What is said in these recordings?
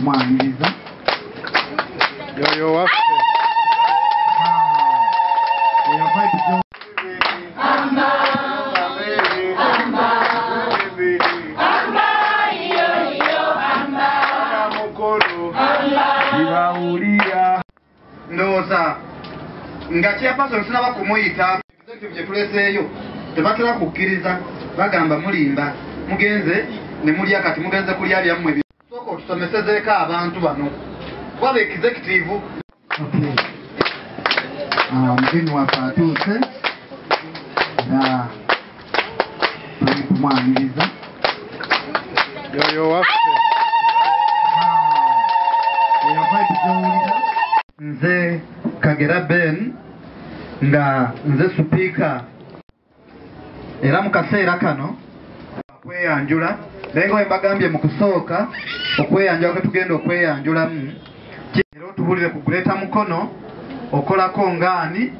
kumwaniriza yoyo waffe ndowooza nga chairperson sinaba kumuyita executive gye tuleseeyo tebatera kukkiriza bagamba mulimba mugenze ne mulya kati mugenze kulya byammwe sooka otusomesezeeko abantu bano waba executive omugenyi waffe atuuse era tuli kumwaniriza yoyo waffe nze Kagera Ben nga nze supiika era mu kaseera kano okweyanjula naye nga wembagambye mu kusooka okweyanjula kwe tugenda okweyanjulamu era otubulire ku Greater Mukono okolako ngaani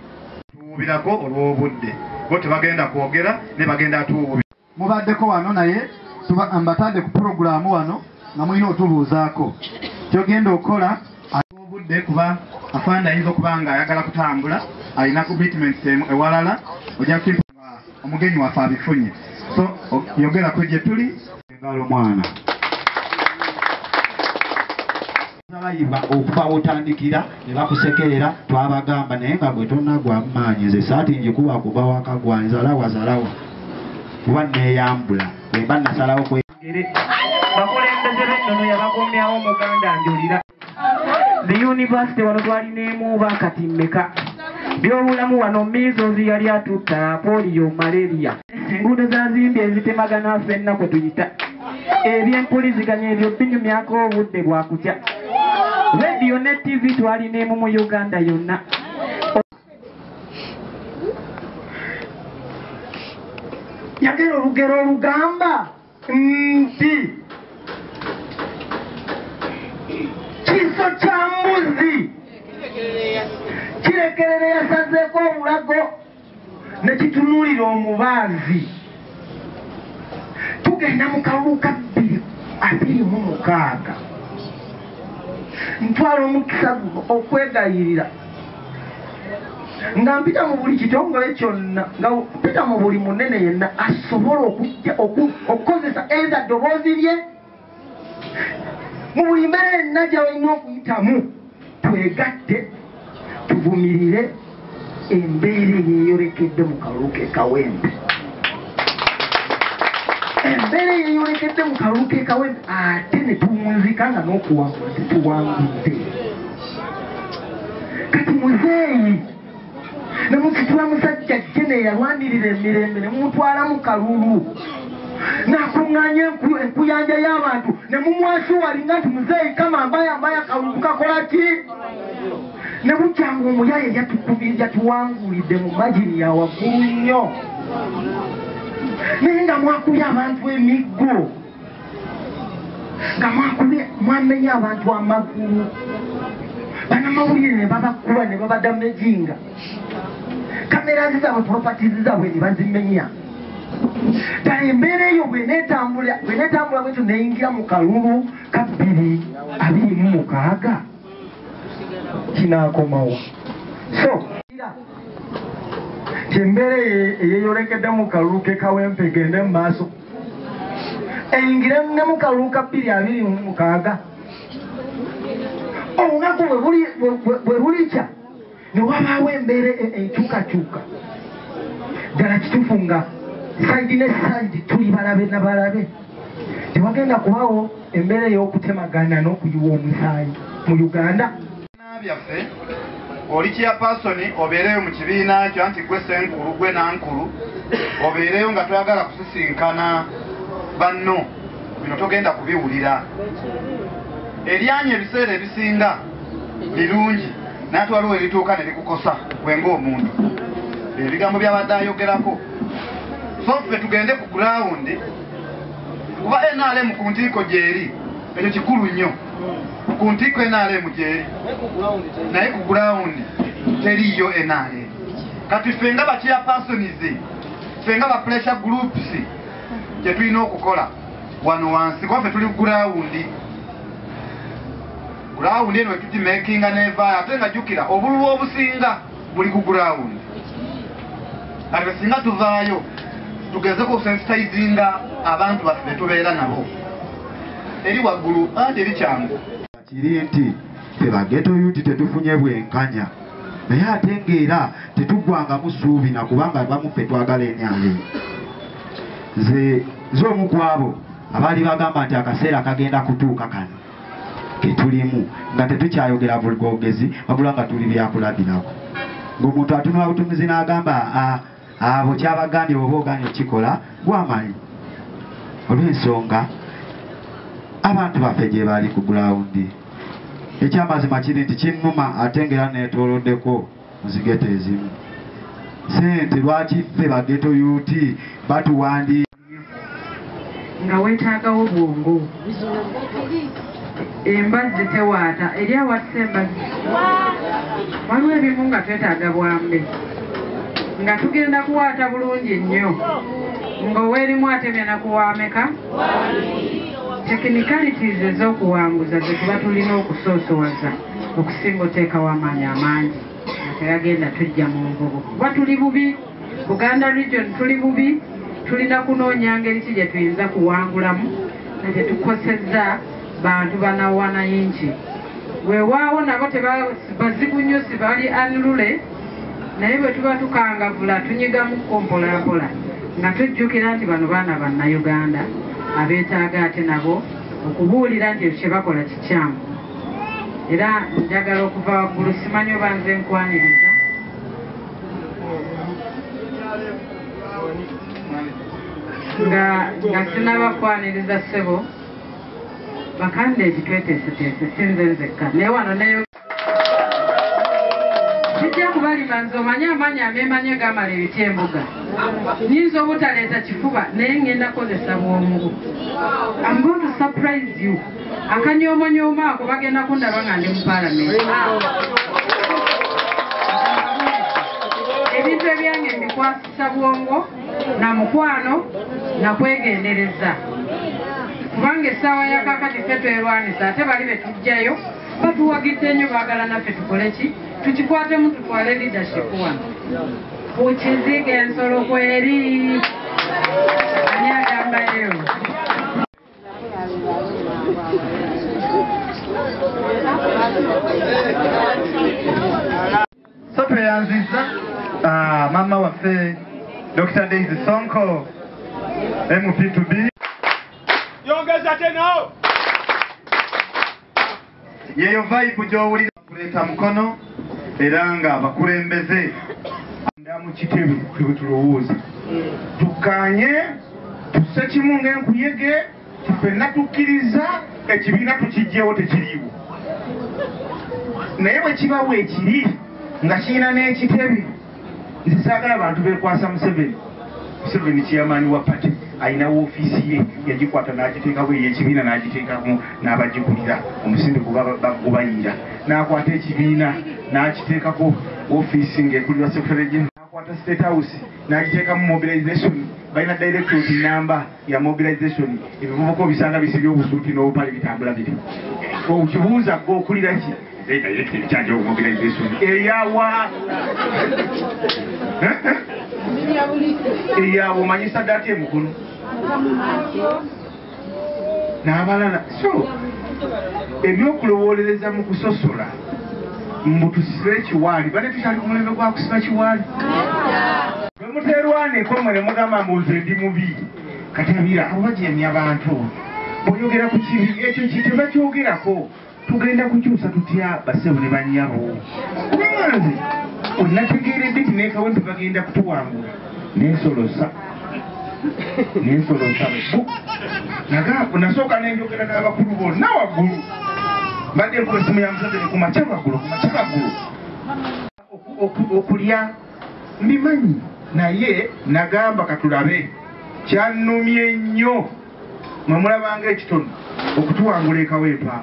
tuwubirako olw'obudde bo tebagenda kwogera ne bagenda tuwubira mubaddeko wano naye mbatadde ku puroguramu wano nga mulina otubuuzaako kyogenda okola obudde kuba afaanda ayinza okuba nga ayagala kutambula alina commitments ewalala ojja kusimba omugenyi waffe abifunye so yogerako gye tuli engalo mwana bayiba okuva wotandikira ne bakusekerera twabagamba naye nga gwe tonagwa maanyi nze saati njikuba kuva waka gwanzalawa kuba neeyambula wemba nasalawo bakulembeze b'ennono yabakomyawo muganda njulira the university wano twalineemu bakati mmeka byobulamu wano measles yali atutta polio malaria enguudo zazimbye ezitemagana ffenna kwe tuyita ebyempuliziganya ebyo binyumyako obudde bwakutya radio ne tv twalineemu mu uganda yonna yagera olugero olugamba nti kiso kya mbuzi kirekerere yasazeeko omulago ne kitunuulira omubaazi tugenda mu kalulu ka 2026 ntwala omukisa guno okwegayirira nga mpita mu buli kitongole kyonna nga mpita mu buli munene yenna asobola okukozesa eza ddoboozi lye mu buli mbeera yenna gy'olina okuyitamu twegatte tuvumirire embeera eyeeyolekedde mu kalulu k'ekawempe embeera eyeeyolekedde mu kalulu k'ekawempe ate ne tuwunzika nga n'okuwangula tetuwangudde kati muzeeyi ne mukitula musajja jjene yalwanirira emirembe ne mumutwala mu kalulu nakuŋŋaanya enkuyanja y'abantu ne mumwasuwalinga nti muzeeyi kama mbaya kalulu kakola ki ne bukyanga omuyaye yatukubirya tuwangulidde mu magini ya waggulu nnyo naye nga mwakubye abantu emiggo nga mwamenya abantu amagulu banamawulire ne babakuba ne babadamejinga kamera zizaabwe properties zaabwe ne bazimenya ddala embeera eyo bwenetambula bwetyo neyingira mu kalulu ka 2026 kinaakomawo so embeera eyeeyolekedde mu kalulu k'ekawempe gende mu maaso eyingire ne mu kalulu ka 2026 olunaku bwe lulikya ne wabaawo embeera enkyukakyuka ddala kituufu nga saidi ne saidi tuli balabe na balabe tewagenda kubaawo embeera ey'okutemagana n'okuyiwa omusaayi mu Uganda byaffe oli chairpersoni obeereyo mu kibiina kyo anti gwe senkulu gwe nankulu obeereyo nga toyagala kusisinkana banno bino togenda kubiwulira eryanyi ebiseera ebisinga birungi naye ate waliwo erituuka ne likukosa gwe ng'omuntu ebigambo byabadde ayogerako so ffe tugende ku gurawundi kuba NRM ku ntiiko gyeri ekyo kikulu nnyo ku ntiiko NRM gyeri naye ku gurawundi teriyo NRM kati ffe nga bachairpersonize ffe nga bapressure groups kye tulina okukola wano wansi kuba ffe tuli ku gurawundi ground eno tugimakinga neva ate nga jjukira obululu obusinga buli ku ground kati besinga tuvaayo tugezeko okusensitizinga abantu baffe betubeera nabo eri waggulu teri kyangu kiri nti tebageto yuti tetufunye bwenkanya naye ate ng'era tetuggwangamu ssuubi nakubanga bamuffe twagala enyale nze omu ku abo abaali bagamba nti akaseera kagenda kutuuka kano ketulimu nga tetukyayogera bugogezi wabula nga tuli byakulabirako ng'omuntu atunula butumizi n'agamba abo kyabagambye oba oganye okikola gwamanyi olw'ensonga abantu baffe gye baali ku gulawundi ekyamazima kiri nti kinnuma ate ngera neetooloddeko muzigete ezimu sente lwaki ffe bageto yuti batuwandi nga weetaagawo bwongo embazzi tewaata eri awatta embazzi waliwo ebimu nga twetaaga bwambe nga tugenda kuwaata bulungi nnyo ng'oweerimu atemya na kuwaameka technicalities ez'okuwanguza ze tuba tulina okusoosowaza okusinga oteekawo amaanyi amangi nga tegagenda tujja mu nvubu kuba tuli bubi Buganda region tuli bubi tulina kunoonya ngeri ki gye tuyinza kuwangulamu na gye tukosezza bantu banawanayinki weewaawo nabo bazibu nnyo sibali anlule naye bwe tuba tukangavula tunyigamu mpolampola nga tujjukira nti bano baana bannayuganda abeetaaga ate nabo okubuulira nti ekyo kye bakola kikyamu era njagala okuva waggulu simanyi oba nze nkwaniriza nga sinabakwaniriza ssebo bakande ekitweteeseteese sinze nzekka naye wano neyo kijja kubalima nze omanye amaanyi ameemanye gamala ebiti embuga nyinza obutaleeta kifuba naye ngenda kozesa bw'omugu. I'm going to surprise you. Akanyoomonyooma ako bagenda kundaba nga ndi mu paalamenti. Ebintu ebyange mbikwasisa bwongo na mukwano na kwegendereza kubanga essaawa ya kakati ffe twerwanisa ate bali be tujjayo batuwagidde nnyo baagala naffe tukole ki tukikwatemu tutwale leadership wano kukiziga ensolo kweri ani agambayo so tweyanziza mama waffe Dr. Daisy Sonko MP2B yongeza tena yeyo vibe gy'owulira kuleeta mukono era nga bakulembeze ndamu kitebe tulowooza tukanye tusse kimu ng'enkuyege ffenna tukkiriza ekibiina tukijjewo tekiriiwo naye bwe kiba weekiri nga kirina n'ekitebe nze saagala abantu beekwasa Museveni chairman wa pati alina woofiisi ye yagikwata n'agiteekawo ey'ekibiina n'agiteekamu n'abagikulira omusinde gubayira n'akwata ekibiina n'akiteekako woofiisi ng'ekulirwa secretary general n'akwata state house n'agiteekamu mobilization balina directorate namba ya mobilization ebivubuka obisanga bisibye obusuuti n'obupale bitambula biri okibuuza gwe okulira ki ekyanjao mobilization eyawa eyawo omanyisa dati emukono n'abalala so ebyokulowolereza mu kusosola mbutusire ekiwaali bane tukyali ku mulembe gwa kusiba kiwaali bwe muterwaneko mwe ne mugamba mbuze ndi mubi katabira abo bajemya abantu bw'oyogera ku kibi ekyo kiteba kyogerako tugenda kukyusa tutya basebo ne bannyabo nanze onnategeeredde ti neekawempe bagenda kutuwangula nensolosa nasooka nenjogera n'abakulu bonna waggulu mbadde nkuba esimu ya Museveni kumakya baggulu okulya mbimanyi naye nagamba katulabe kyannumye nnyo mwemulabanga ekitono okutuwangula ekawempa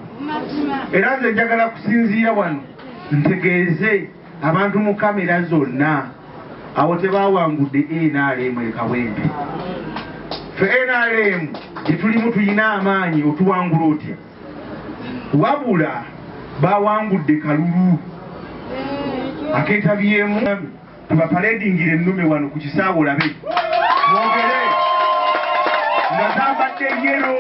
era nze njagala kusinziira wano ntegeeze abantu mu kamera zonna awo tebawangudde NRM ekawempe fe NRM gye tulimu tulina amaanyi otuwangula otya wabula bawangudde kalulu akeetabyemu tubapaledingira ennume wano ku kisaawe olabe mwogere nga zambadde yero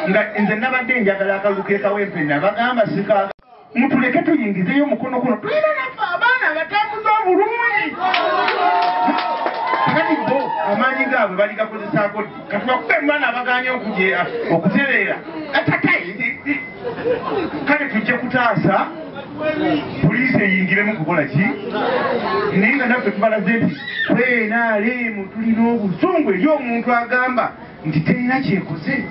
nga nze nabadde njagala akalulu kekawempe nabagamba sika mutuleke tuyingizeyo mukono kuno tulina naffe abaana abatambuza obulungi kati bo amaanyi gaabwe bali gakozesaako katubakuba embaana abaganye okutereera atatayi kale tujje kutaasa poliisi eyingiremu kukola ki naye nga naffe tubalaze nti NRM tulina obusungu eri omuntu agamba nti terina kyekoze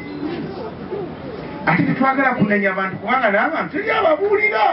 ate tetwagala kunenya abantu kubanga n'abantu teri ababuulira